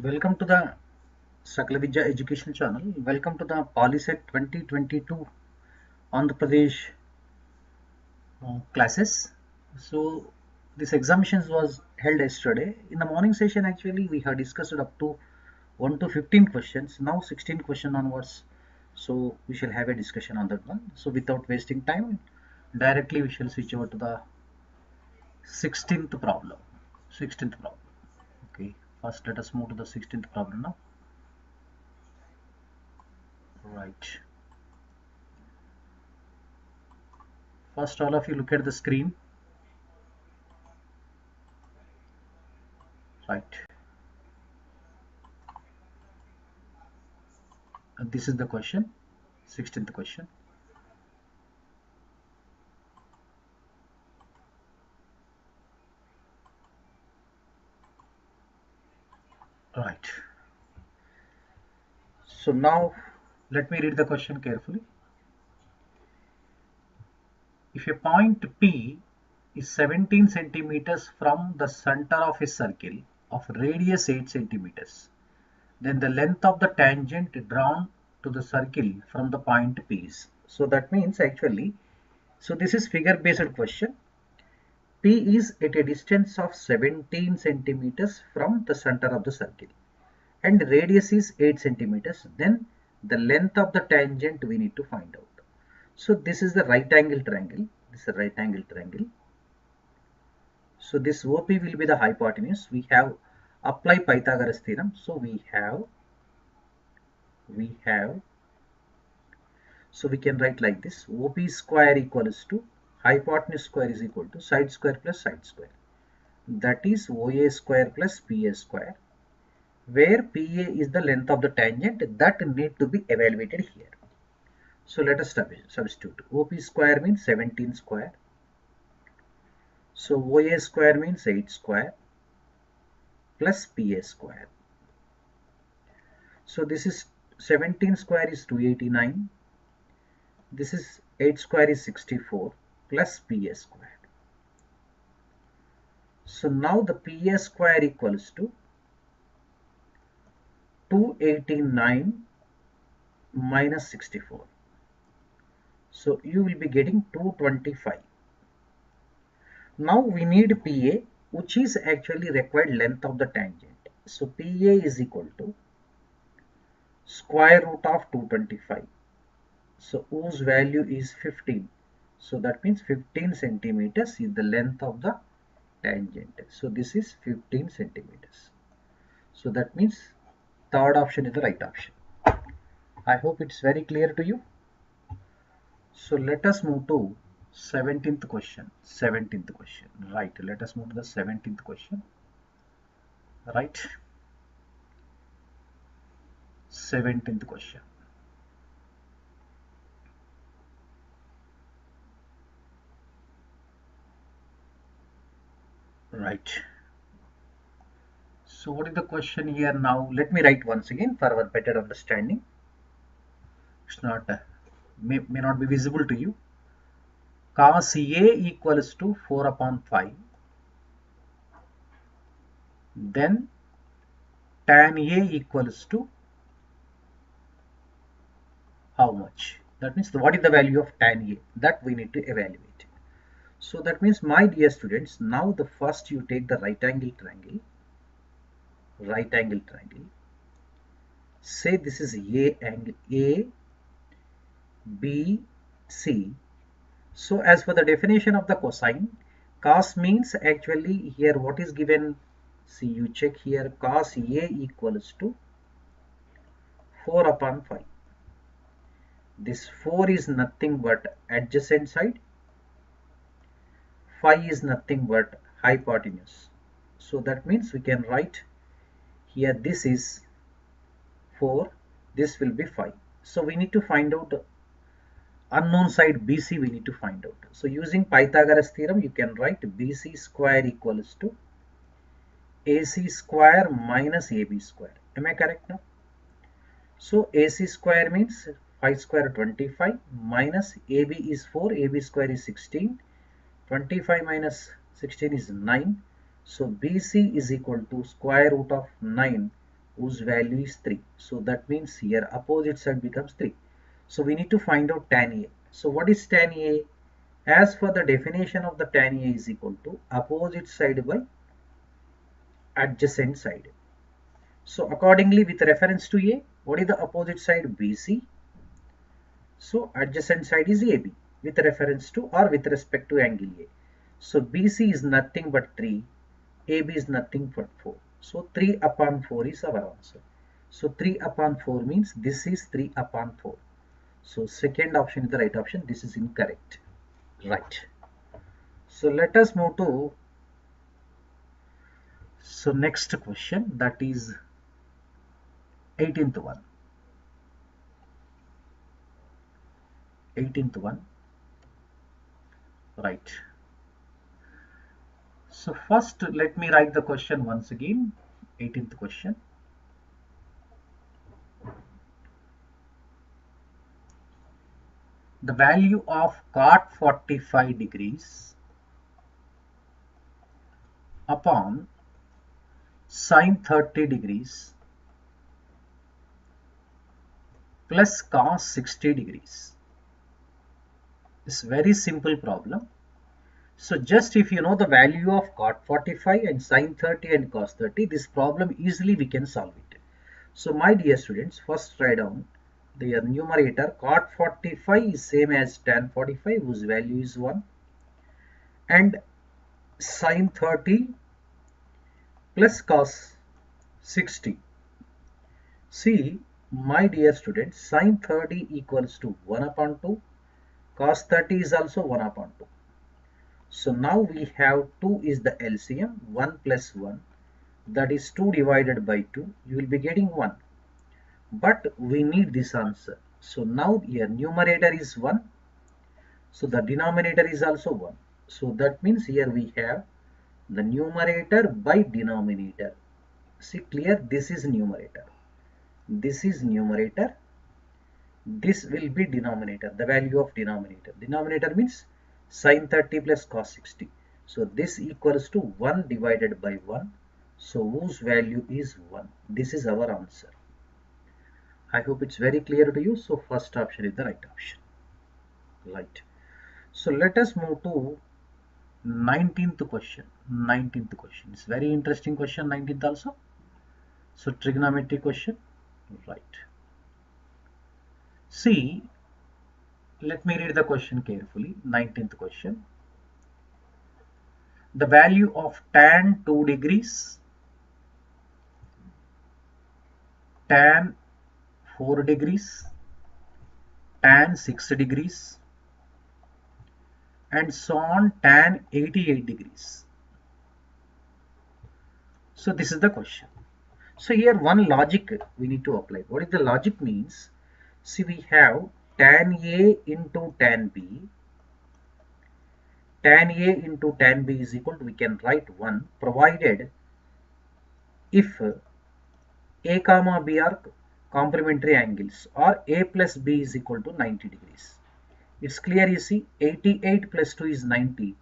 Welcome to the SAKALAVIDYA education channel. Welcome to the POLYCET 2022 Andhra Pradesh classes. So this examinations was held yesterday. In the morning session actually we have discussed up to 1 to 15 questions. Now 16 question onwards. So we shall have a discussion on that one. So without wasting time, directly we shall switch over to the 16th problem. 16th problem. Okay. First let us move to the 16th problem now. Right. First, all of you look at the screen. Right. And this is the question, 16th question. Right. So now let me read the question carefully. If a point P is 17 centimeters from the center of a circle of radius 8 centimeters, then the length of the tangent drawn to the circle from the point P is. So that means actually, so this is figure based question. P is at a distance of 17 centimeters from the center of the circle and radius is 8 centimeters. Then the length of the tangent we need to find out. So this is the right angle triangle. This is a right angle triangle. So this OP will be the hypotenuse. We have apply Pythagoras theorem. So we can write like this: OP square equals to hypotenuse square is equal to side square plus side square. That is OA square plus PA square, where PA is the length of the tangent that need to be evaluated here. So let us substitute. OP square means 17 square. So OA square means 8 square plus PA square. So this is 17 square is 289. This is 8 square is 64 plus PA square. So now the PA square equals to 289 minus 64. So you will be getting 225. Now we need PA, which is actually required length of the tangent. So PA is equal to square root of 225. So whose value is 15. So that means 15 centimeters is the length of the tangent. So this is 15 centimeters. So that means third option is the right option. I hope it's very clear to you. So let us move to 17th question. 17th question. Right. Let us move to the 17th question. Right. 17th question. Right. So what is the question here now? Let me write once again for our better understanding. It's not may not be visible to you. Cos A equals to 4 upon 5. Then tan A equals to how much? That means what is the value of tan A? That we need to evaluate. So that means, my dear students, now the first you take the right angle triangle. Right angle triangle. Say this is A angle A, B, C. So as for the definition of the cosine, cos means actually here what is given. See, you check here, cos A equals to 4 upon 5. This 4 is nothing but adjacent side. 5 is nothing but hypotenuse. So that means we can write here this is 4, this will be 5. So we need to find out the unknown side BC, we need to find out. So using Pythagoras theorem, you can write BC square equals to AC square minus AB square. Am I correct now? So AC square means 5 square 25 minus AB is 4, AB square is 16. 25 minus 16 is 9. So BC is equal to square root of 9 whose value is 3. So that means here opposite side becomes 3. So we need to find out tan A. So what is tan A? As for the definition of the tan A is equal to opposite side by adjacent side. So accordingly, with reference to A, what is the opposite side? BC. So adjacent side is AB with reference to or with respect to angle A. So BC is nothing but 3, AB is nothing but 4. So 3 upon 4 is our answer. So 3 upon 4 means this is 3 upon 4. So second option is the right option. This is incorrect. Right. So let us move to next question, that is 18th one. 18th one. Right. So first let me write the question once again. 18th question. The value of cot 45 degrees upon sin 30 degrees plus cos 60 degrees. It's very simple problem. So just if you know the value of cot 45 and sin 30 and cos 30, this problem easily we can solve it. So my dear students, first write down the numerator. Cot 45 is same as tan 45 whose value is 1, and sin 30 plus cos 60. See my dear students, sin 30 equals to 1 upon 2, cos 30 is also 1 upon 2. So now we have 2 is the LCM, 1 plus 1, that is 2 divided by 2, you will be getting 1. But we need this answer. So now here numerator is 1. So the denominator is also 1. So that means here we have the numerator by denominator. See clear, this is numerator. This is numerator. This will be denominator, the value of denominator. Denominator means sin 30 plus cos 60. So this equals to 1 divided by 1. So whose value is 1. This is our answer. I hope it's very clear to you. So first option is the right option. Right. So let us move to 19th question. 19th question. It's very interesting question, 19th also. So trigonometry question. Right. See, let me read the question carefully. 19th question. The value of tan 2 degrees, tan 4 degrees, tan 6 degrees, and so on tan 88 degrees. So this is the question. So here one logic we need to apply. What is the logic means? See, we have tan A into tan B. Tan A into tan B is equal to, we can write 1 provided if A comma B are complementary angles, or A plus B is equal to 90 degrees. It's clear, you see, 88 plus 2 is 90.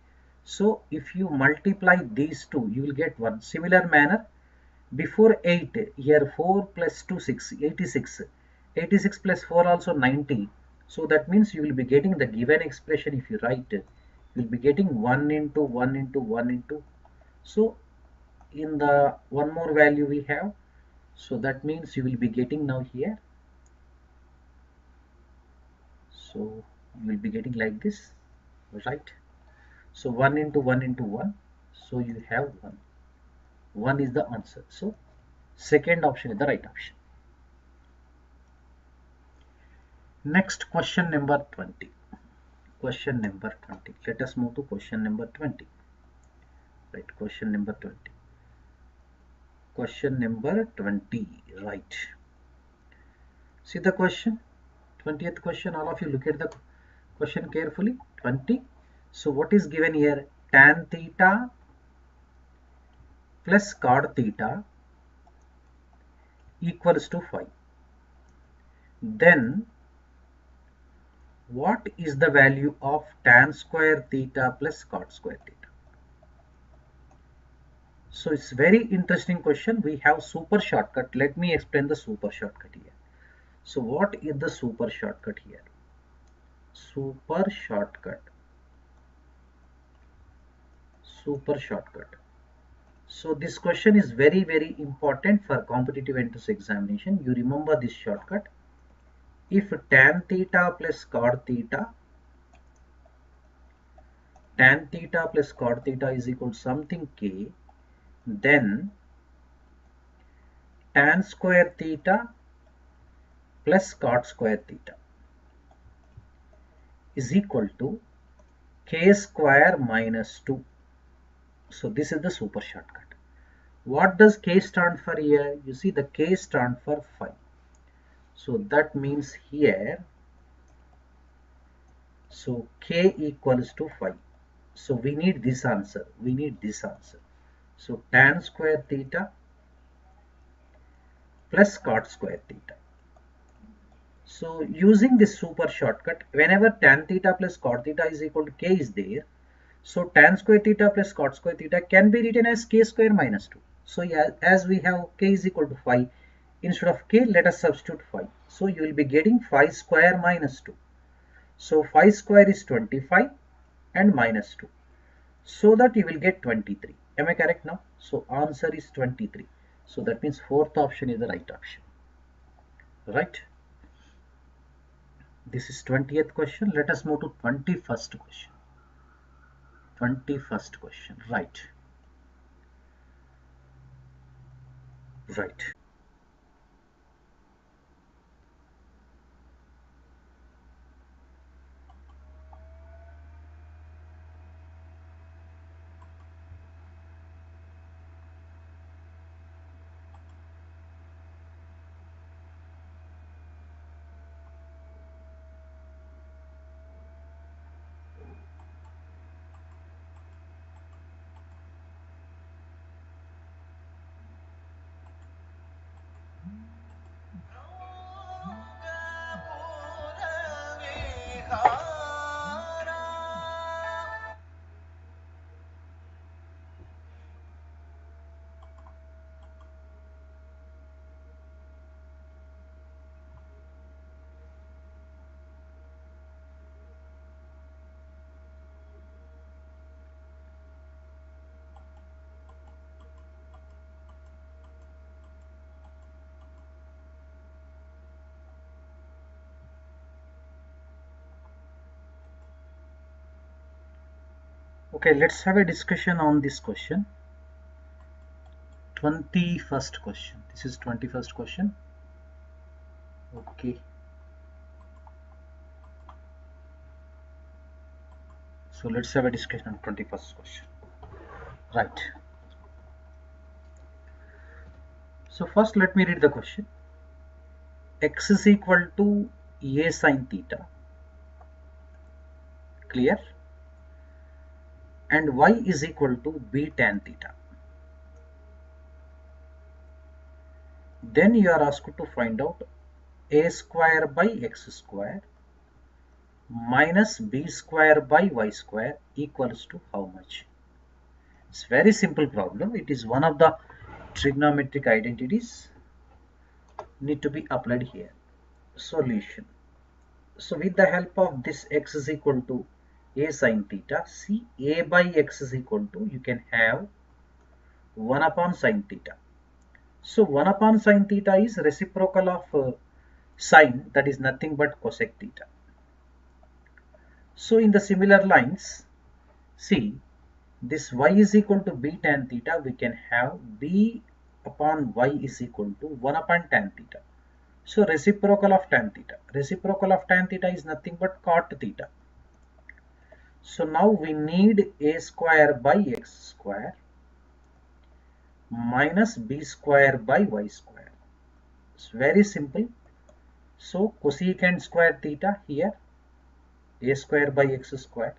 So if you multiply these two, you will get 1. Similar manner, before 8, here 4 plus 2, 6, 86. 86 plus 4 also 90. So that means you will be getting the given expression. If you write, you will be getting 1 into 1 into 1 into. So in the one more value we have. So that means you will be getting now here. So you will be getting like this, right? So 1 into 1 into 1. So you have 1. 1 is the answer. So second option is the right option. Next, question number 20. Question number 20. Let us move to question number 20. Right, question number 20. Question number 20. Right. See the question. 20th question. All of you look at the question carefully. 20. So what is given here? Tan theta plus cot theta equals to 5. Then what is the value of tan square theta plus cot square theta? So it's very interesting question. We have super shortcut. Let me explain the super shortcut here. So what is the super shortcut here? Super shortcut. Super shortcut. So this question is very important for competitive entrance examination. You remember this shortcut. If tan theta plus cot theta is equal to something k, then tan square theta plus cot square theta is equal to k square minus 2. So this is the super shortcut. What does k stand for here? You see the k stand for 5. So that means here, so k equals to 5. So we need this answer. So tan square theta plus cot square theta. So using this super shortcut, whenever tan theta plus cot theta is equal to k is there, so tan square theta plus cot square theta can be written as k square minus 2. So yeah, as we have k is equal to 5, instead of k, let us substitute 5. So you will be getting 5 square minus 2. So 5 square is 25 and minus 2. So that you will get 23. Am I correct now? So answer is 23. So that means fourth option is the right option. Right? This is 20th question. Let us move to 21st question. 21st question. Right. Right. Okay, let's have a discussion on this question. 21st question. This is 21st question. Okay. So let's have a discussion on 21st question. Right. So first let me read the question. X is equal to a sin theta. Clear? And y is equal to b tan theta. Then you are asked to find out a square by x square minus b square by y square equals to how much? It's very simple problem. It is one of the trigonometric identities need to be applied here. Solution. So with the help of this x is equal to a sin theta, see a by x is equal to, you can have 1 upon sin theta. So 1 upon sin theta is reciprocal of sine, that is nothing but cosec theta. So in the similar lines, see this y is equal to b tan theta, we can have b upon y is equal to 1 upon tan theta. So reciprocal of tan theta. Reciprocal of tan theta is nothing but cot theta. So now we need a square by x square minus b square by y square. It's very simple. So cosecant square theta here, a square by x square,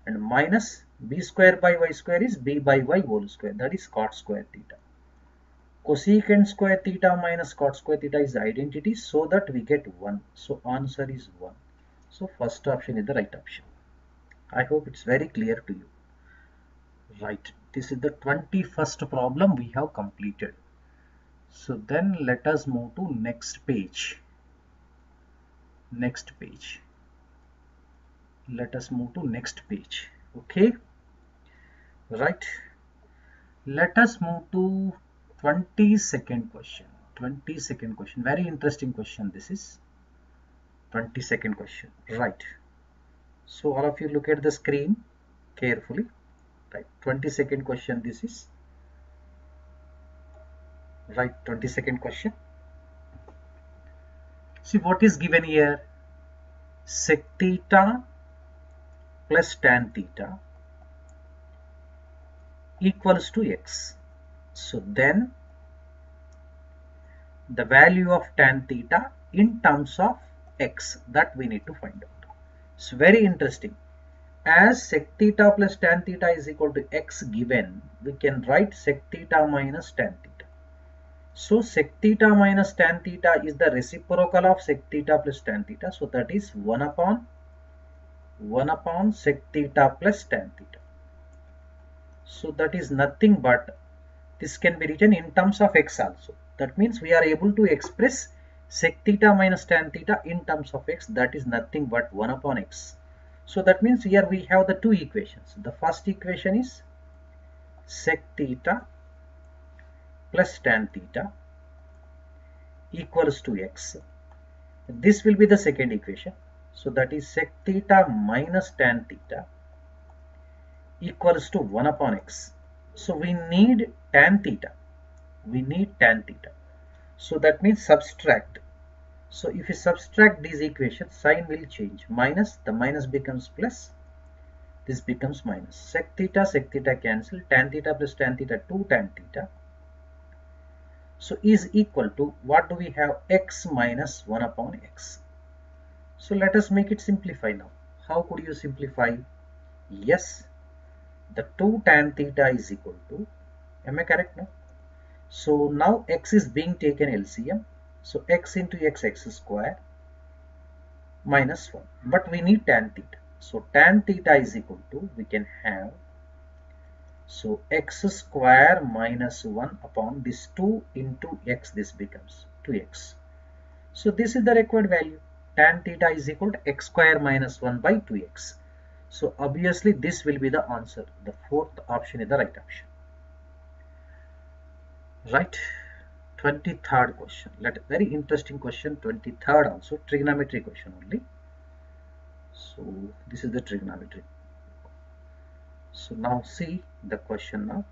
and minus b square by y square is b by y whole square, that is cot square theta. Cosecant square theta minus cot square theta is identity, so that we get 1. So answer is 1. So first option is the right option. I hope it's very clear to you. Right. This is the 21st problem we have completed. So then let us move to next page. Next page. Let us move to next page. Okay. Right. Let us move to 22nd question. 22nd question. Very interesting question. This is 22nd question. Right. So all of you look at the screen carefully. Right. 22nd question. This is right. 22nd question. See what is given here. Sec theta plus tan theta equals to x. So then the value of tan theta in terms of x, that we need to find out. It's very interesting. As sec theta plus tan theta is equal to x given, we can write sec theta minus tan theta. So sec theta minus tan theta is the reciprocal of sec theta plus tan theta. So that is 1 upon sec theta plus tan theta. So that is nothing but, this can be written in terms of x also. That means we are able to express sec theta minus tan theta in terms of x. That is nothing but 1 upon x. So that means here we have the two equations. The first equation is sec theta plus tan theta equals to x. This will be the second equation. So that is sec theta minus tan theta equals to 1 upon x. So we need tan theta. We need tan theta. So that means subtract. So if you subtract these equations, sign will change. Minus, the minus becomes plus. This becomes minus. Sec theta cancel. Tan theta plus tan theta, 2 tan theta. So is equal to, what do we have? X minus 1 upon x. So let us make it simplify now. How could you simplify? Yes, the 2 tan theta is equal to, am I correct now? So now x is being taken LCM. So x into x square minus 1. But we need tan theta. So tan theta is equal to, we can have, so x square minus 1 upon this 2 into x, this becomes 2x. So this is the required value. Tan theta is equal to x square minus 1 by 2x. So obviously this will be the answer. The fourth option is the right option. Right. 23rd question. Very interesting question. 23rd also. Trigonometry question only. So this is the trigonometry. So now see the question now.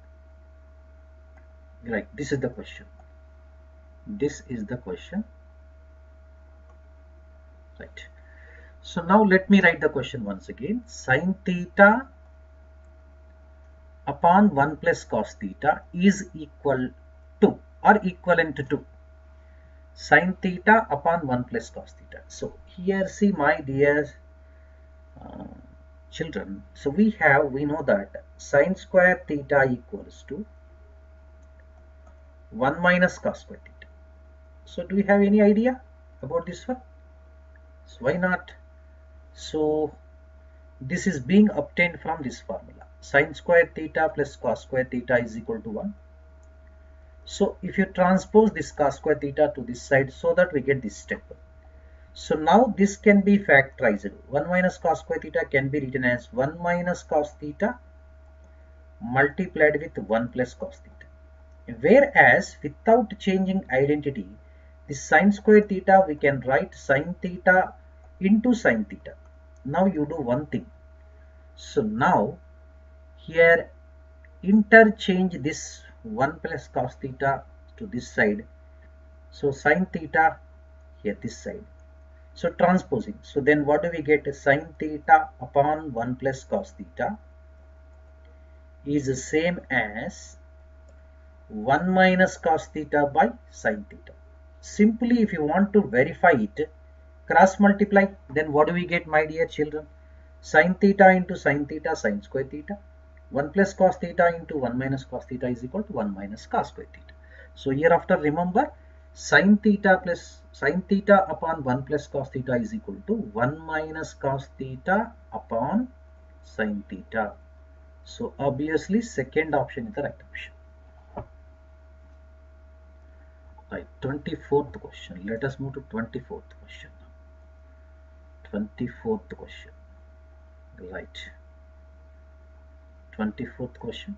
Right. This is the question. This is the question. Right. So now let me write the question once again. Sin theta upon 1 plus cos theta is equal to or equivalent to sin theta upon 1 plus cos theta. So here see my dear children. So we know that sin square theta equals to 1 minus cos square theta. So do you have any idea about this one? So why not? So this is being obtained from this formula. Sin square theta plus cos square theta is equal to 1. So if you transpose this cos square theta to this side, so that we get this step. So now this can be factorized. 1 minus cos square theta can be written as 1 minus cos theta multiplied with 1 plus cos theta. Whereas without changing identity, this sin square theta we can write sin theta into sin theta. Now you do one thing. So now here interchange this 1 plus cos theta to this side. So sin theta here this side. So transposing. So then what do we get? Sin theta upon 1 plus cos theta is the same as 1 minus cos theta by sin theta. Simply if you want to verify it, cross multiply, then what do we get, my dear children? Sin theta into sin theta, sin square theta. 1 plus cos theta into 1 minus cos theta is equal to 1 minus cos square theta. So hereafter remember, sin theta upon 1 plus cos theta is equal to 1 minus cos theta upon sin theta. So obviously second option is the right option. Right, 24th question. Let us move to 24th question. 24th question. Right. 24th question.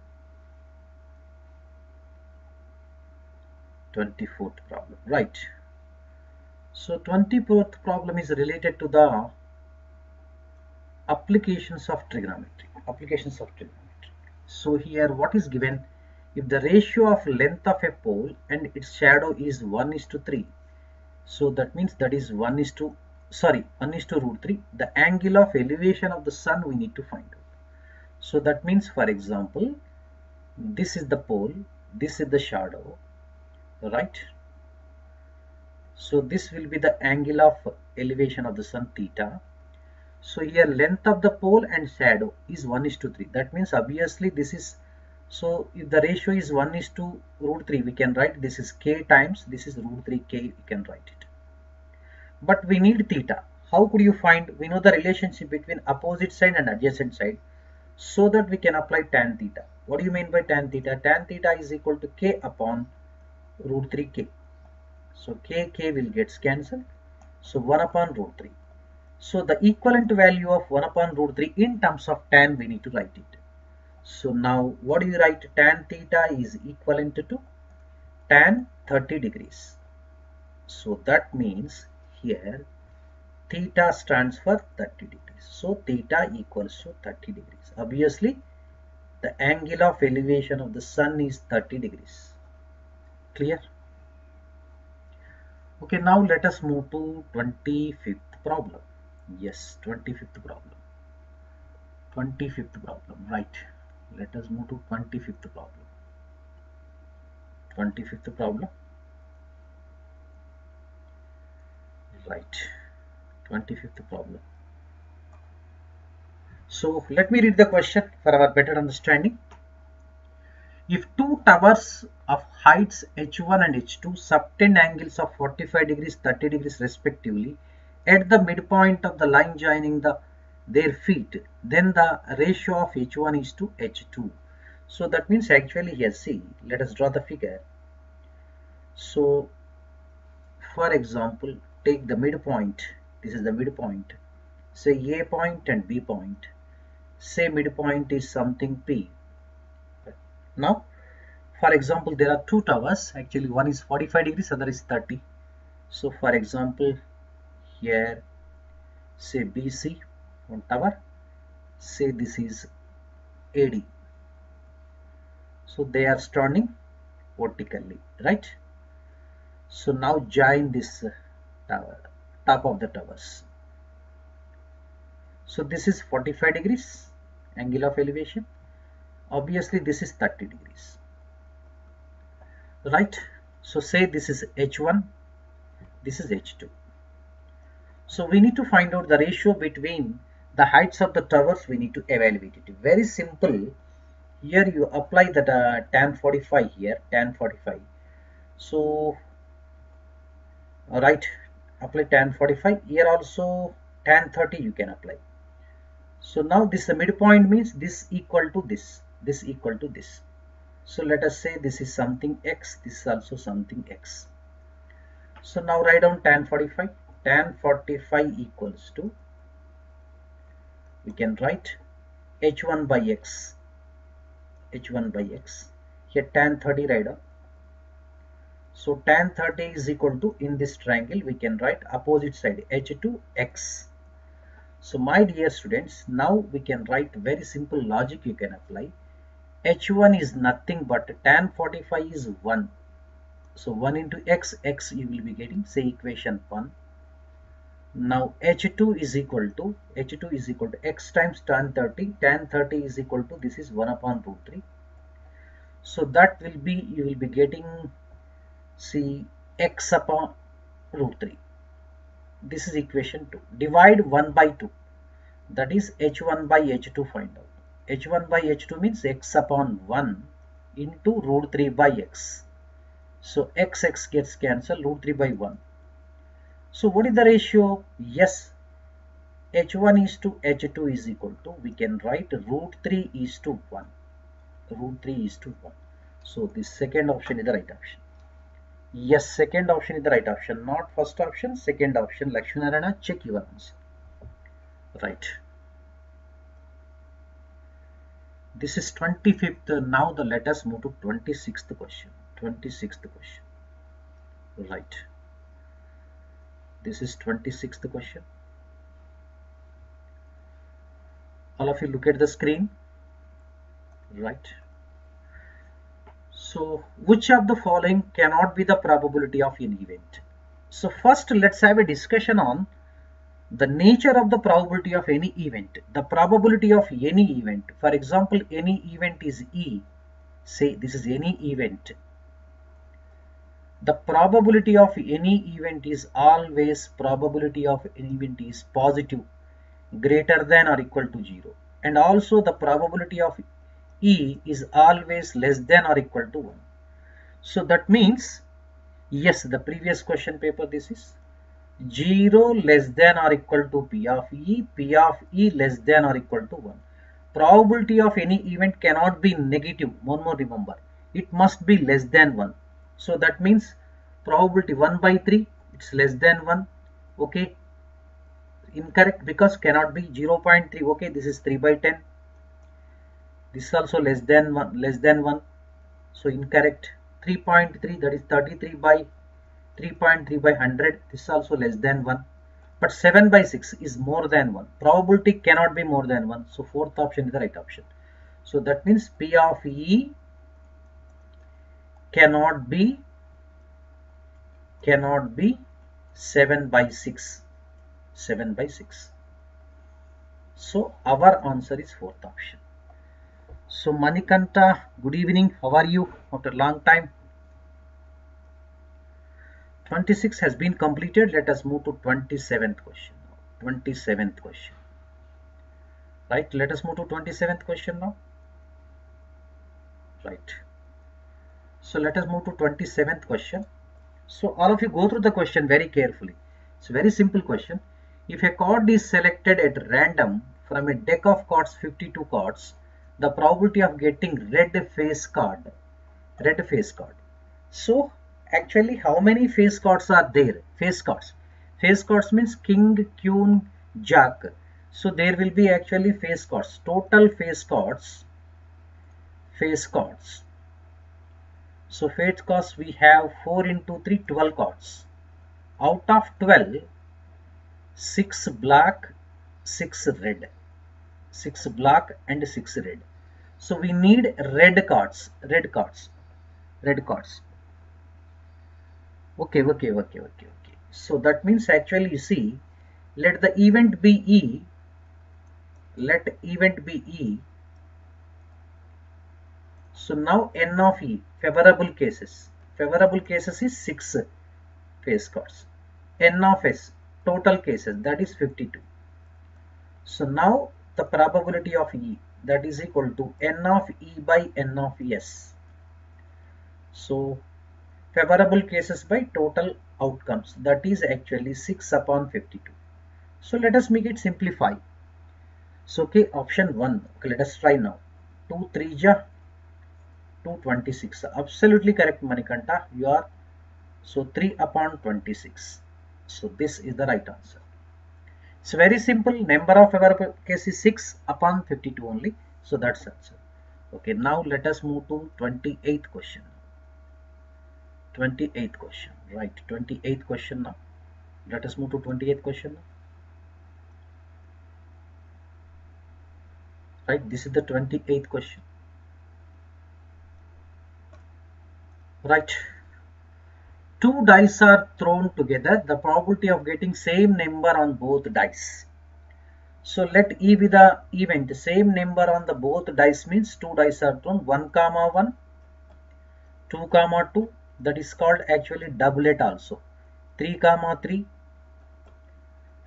24th problem. Right. So 24th problem is related to the applications of trigonometry. Applications of trigonometry. So here what is given? If the ratio of length of a pole and its shadow is 1:3, so that means that is 1 is to root 3. The angle of elevation of the sun we need to find out. So that means, for example, this is the pole, this is the shadow, right? So this will be the angle of elevation of the sun, theta. So here length of the pole and shadow is 1:3. That means obviously this is, so if the ratio is 1:root 3, we can write this is k times this is root 3k, we can write it. But we need theta. How could you find? We know the relationship between opposite side and adjacent side, so that we can apply tan theta. What do you mean by tan theta? Tan theta is equal to k upon root 3k. So k will get cancelled. So 1 upon root 3. So the equivalent value of 1 upon root 3 in terms of tan we need to write it. So now what do you write? Tan theta is equivalent to tan 30 degrees. So that means here theta stands for 30 degrees. So theta equals to 30 degrees. Obviously the angle of elevation of the sun is 30 degrees. Clear? Okay, now let us move to 25th problem. Yes, 25th problem. 25th problem, right. Let us move to 25th problem. 25th problem. Right. 25th problem. So let me read the question for our better understanding. If two towers of heights h1 and h2 subtend angles of 45 degrees, 30 degrees respectively at the midpoint of the line joining their feet, then the ratio of h1 is to h2. So that means actually here, see, let us draw the figure. So for example, take the midpoint. This is the midpoint. Say A point and B point. Say midpoint is something P. Now, for example, there are two towers. Actually, one is 45 degrees, other is 30. So, for example, here, say BC, one tower. Say this is AD. So, they are standing vertically, right? So, now join this tower, top of the towers. So, this is 45 degrees angle of elevation. Obviously, this is 30 degrees. Right? So say this is h1, this is h2. So we need to find out the ratio between the heights of the towers. We need to evaluate it. Very simple. Here you apply that tan 45 here, tan 45. So right, apply tan 45. Here also tan 30 you can apply. So now this the midpoint means this equal to this equal to this. So let us say this is something x, this is also something x. So now write down tan 45. Tan 45 equals to, we can write h1 by x. h1 by x. Here tan 30 write down. So tan 30 is equal to, in this triangle we can write opposite side h2 x. So my dear students, now we can write very simple logic you can apply. h1 is nothing but tan 45 is 1. So 1 into x, x you will be getting, say equation 1. Now h2 is equal to x times tan 30. Tan 30 is equal to, this is 1 upon root 3. So that will be, you will be getting, see, x upon root 3. This is equation 2. Divide 1 by 2. That is h1 by h2 find out. h1 by h2 means x upon 1 into root 3 by x. So x gets cancelled, root 3 by 1. So what is the ratio? Yes, h1 is to h2 is equal to, we can write root 3 is to 1. Root 3 is to 1. So this second option is the right option. Yes, second option is the right option, not first option, second option. Lakshminarayana, check your answer. Right. This is 25th. Now let us move to 26th question. 26th question. Right. This is 26th question. All of you look at the screen. Right. So which of the following cannot be the probability of an event? So first let's have a discussion on the nature of the probability of any event. The probability of any event, for example, any event is E. Say this is any event. The probability of any event is always probability of an event is positive, greater than or equal to 0. And also the probability of E is always less than or equal to 1. So that means, yes, the previous question paper, this is 0 less than or equal to P of E less than or equal to 1. Probability of any event cannot be negative. One more remember, it must be less than 1. So that means probability 1 by 3, it's less than 1. Okay, incorrect because cannot be 0.3. Okay, this is 3 by 10. This is also less than 1. So incorrect. 3.3, that is 33 by 3.3 by 100. This is also less than 1. But 7 by 6 is more than 1. Probability cannot be more than 1. So fourth option is the right option. So that means P of E cannot be 7 by 6. 7 by 6. So our answer is fourth option. So Manikanta, good evening. How are you after a long time? 26 has been completed. Let us move to 27th question. 27th question. Right. Let us move to 27th question now. Right. So let us move to 27th question. So all of you go through the question very carefully. It's a very simple question. If a card is selected at random from a deck of cards, 52 cards, the probability of getting red face card. So actually how many face cards are there? Face cards means king, queen, jack. So there will be actually face cards. Total face cards. So face cards we have 4 into 3, 12 cards. Out of 12, 6 black, 6 red. 6 black and 6 red. So we need red cards. Okay. So that means actually you see, let the event be E. So now N of E, favorable cases is 6 face cards. N of S, total cases, that is 52. So now the probability of E, that is equal to N of E by N of S. So favorable cases by total outcomes, that is actually 6 upon 52. So let us make it simplify. So okay, option 1. Okay, let us try now. 2 3 ja 226. Absolutely correct, Manikanta. You are. So 3 upon 26. So this is the right answer. It's very simple. Number of favorable cases 6 upon 52 only. So that's answer. Okay, now let us move to 28th question. 28th question. Right, 28th question now. Let us move to 28th question now. Right, this is the 28th question. Right, 2 dice are thrown together. The probability of getting same number on both dice. So let E be the event. Same number on the both dice means 2 dice are thrown. 1, 1, 2, 2. That is called actually doublet also. 3, 3,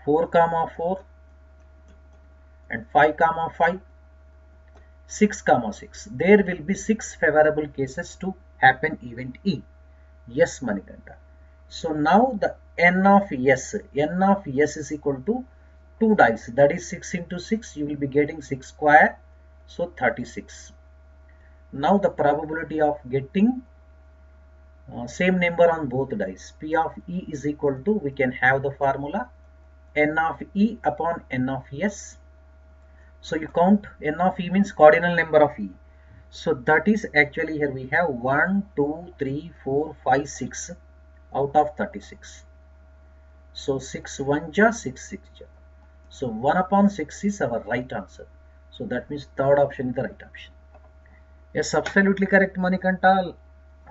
4, 4, and 5, 5, 6, 6. There will be 6 favorable cases to happen event E. Yes, Manikanta. So now the N of S is equal to 2 dice, that is 6 into 6, you will be getting 6 square, so 36. Now the probability of getting same number on both dice, P of E is equal to, we can have the formula N of E upon N of S. So you count, N of E means cardinal number of E. So that is actually, here we have 1, 2, 3, 4, 5, 6 out of 36. So 6 1 ja, 6 6 ja. So 1 upon 6 is our right answer. So that means third option is the right option. Yes, absolutely correct, Manikanta.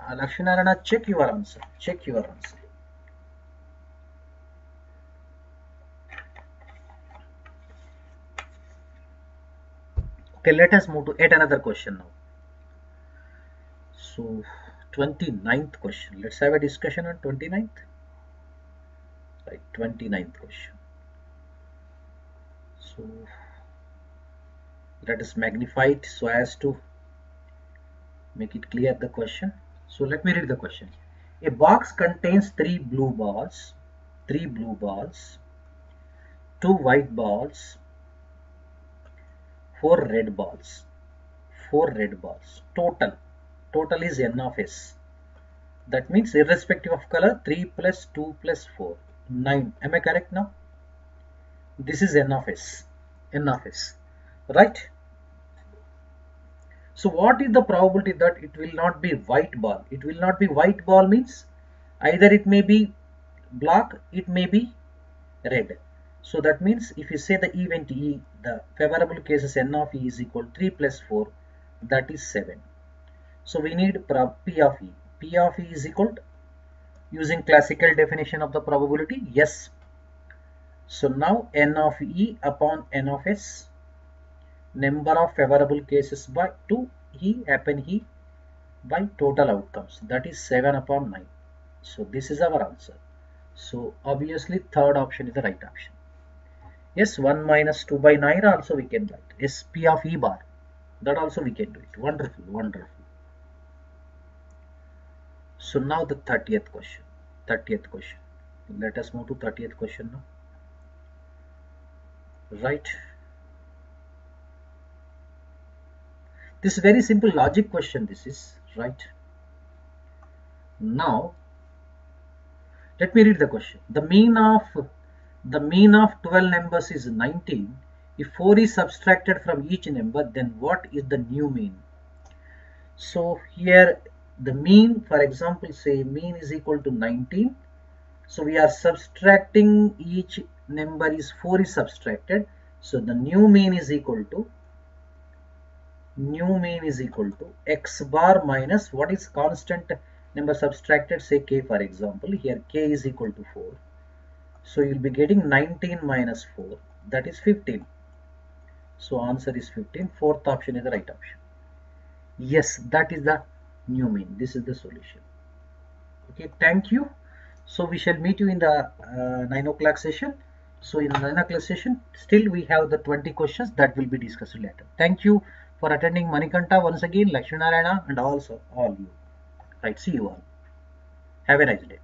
Lakshminarayana, check your answer. Check your answer. Okay, let us move to yet another question now. So 29th question. Let's have a discussion on 29th. Right, 29th question. So let us magnify it so as to make it clear the question. So let me read the question. A box contains 3 blue balls, 2 white balls, 4 red balls, Total is n of s. That means irrespective of color, 3 plus 2 plus 4, 9. Am I correct now? This is n of s, right? So what is the probability that it will not be white ball? It will not be white ball means either it may be black, it may be red. So that means if you say the event E, the favorable cases n of E is equal to 3 plus 4, that is 7. So we need P of E. P of E is equal to, using classical definition of the probability, yes. So now n of E upon n of S, number of favorable cases by 2 E happen E by total outcomes, that is 7 upon 9. So this is our answer. So obviously third option is the right option. Yes, 1 minus 2 by 9 also we can write. Yes, P of E bar. That also we can do it. Wonderful, wonderful. So now the 30th question. Let us move to 30th question now. Right. This is very simple logic question. This is right. Now let me read the question. The mean of 12 numbers is 19. If 4 is subtracted from each number, then what is the new mean? So here the mean, for example, say mean is equal to 19. So we are subtracting, each number is 4 is subtracted. So the new mean is equal to x bar minus what is constant number subtracted, say k, for example. Here k is equal to 4. So you will be getting 19 minus 4, that is 15. So answer is 15. Fourth option is the right option. Yes, that is the new mean. This is the solution. Okay, thank you. So we shall meet you in the 9 o'clock session. So in the 9 o'clock session, still we have the 20 questions that will be discussed later. Thank you for attending, Manikanta, once again, Lakshminarayana, and also all you. Right, see you all. Have a nice day.